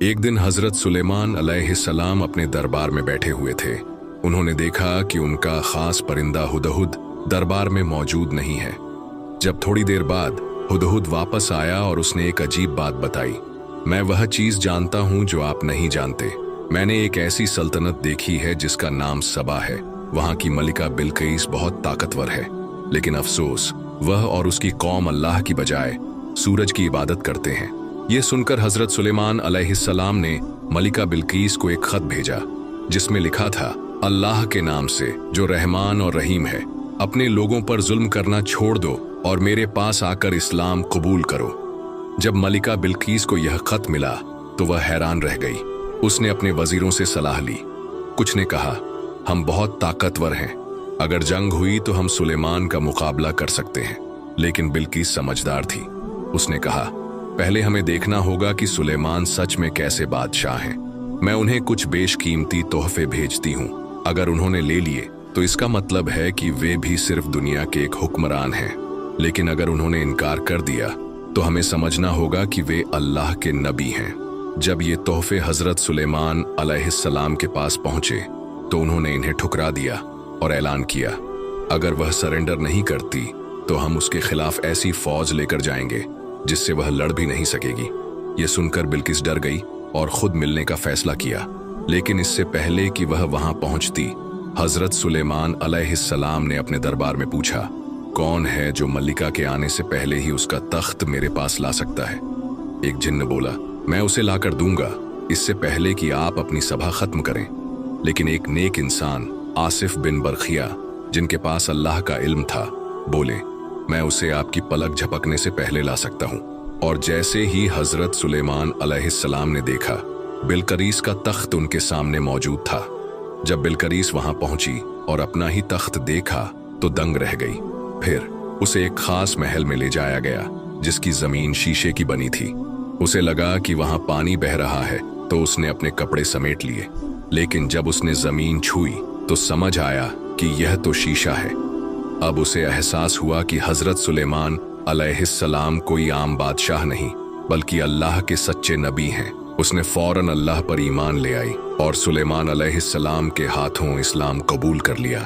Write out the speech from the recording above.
एक दिन हजरत सुलेमान अलैहिस्सलाम अपने दरबार में बैठे हुए थे। उन्होंने देखा कि उनका खास परिंदा हुदहुद दरबार में मौजूद नहीं है। जब थोड़ी देर बाद हुदहुद वापस आया और उसने एक अजीब बात बताई। मैं वह चीज जानता हूं जो आप नहीं जानते। मैंने एक ऐसी सल्तनत देखी है जिसका नाम सबा है। वहां की मलिका बिल्किस बहुत ताकतवर है, लेकिन अफसोस वह और उसकी कौम अल्लाह की बजाय सूरज की इबादत करते हैं। ये सुनकर हजरत सुलेमान अलैहिस्सलाम ने मलिका बिल्किस को एक खत भेजा जिसमें लिखा था, अल्लाह के नाम से जो रहमान और रहीम है, अपने लोगों पर जुल्म करना छोड़ दो और मेरे पास आकर इस्लाम कबूल करो। जब मलिका बिल्किस को यह खत मिला तो वह हैरान रह गई। उसने अपने वजीरों से सलाह ली। कुछ ने कहा, हम बहुत ताकतवर हैं, अगर जंग हुई तो हम सुलेमान का मुकाबला कर सकते हैं। लेकिन बिल्किस समझदार थी। उसने कहा, पहले हमें देखना होगा कि सुलेमान सच में कैसे बादशाह हैं। मैं उन्हें कुछ बेशकीमती तोहफे भेजती हूँ। अगर उन्होंने ले लिए तो इसका मतलब है कि वे भी सिर्फ दुनिया के एक हुक्मरान हैं। लेकिन अगर उन्होंने इनकार कर दिया तो हमें समझना होगा कि वे अल्लाह के नबी हैं। जब ये तोहफे हजरत सुलेमान अलैहिस्सलाम के पास पहुंचे तो उन्होंने इन्हें ठुकरा दिया और ऐलान किया, अगर वह सरेंडर नहीं करती तो हम उसके खिलाफ ऐसी फौज लेकर जाएंगे जिससे वह लड़ भी नहीं सकेगी। ये सुनकर बिल्किस डर गई और खुद मिलने का फैसला किया। लेकिन इससे पहले कि वह वहां पहुंचती, हजरत सुलेमान अलैहिस्सलाम ने अपने दरबार में पूछा, कौन है जो मल्लिका के आने से पहले ही उसका तख्त मेरे पास ला सकता है? एक जिन्न बोला, मैं उसे लाकर दूंगा, इससे पहले कि आप अपनी सभा खत्म करें। लेकिन एक नेक इंसान आसिफ बिन बरखिया, जिनके पास अल्लाह का इल्म था, बोले, मैं उसे आपकी पलक झपकने से पहले ला सकता हूं। और जैसे ही हजरत सुलेमान अलैहिस्सलाम ने देखा, बिल्किस का तख्त उनके सामने मौजूद था। जब बिल्किस वहां पहुंची और अपना ही तख्त देखा तो दंग रह गई। फिर उसे एक खास महल में ले जाया गया जिसकी जमीन शीशे की बनी थी। उसे लगा कि वहां पानी बह रहा है तो उसने अपने कपड़े समेट लिए। लेकिन जब उसने जमीन छुई तो समझ आया कि यह तो शीशा है। अब उसे एहसास हुआ कि हजरत सुलेमान अलैहिस्सलाम कोई आम बादशाह नहीं बल्कि अल्लाह के सच्चे नबी हैं। उसने फौरन अल्लाह पर ईमान ले आई और सुलेमान अलैहिस्सलाम के हाथों इस्लाम कबूल कर लिया।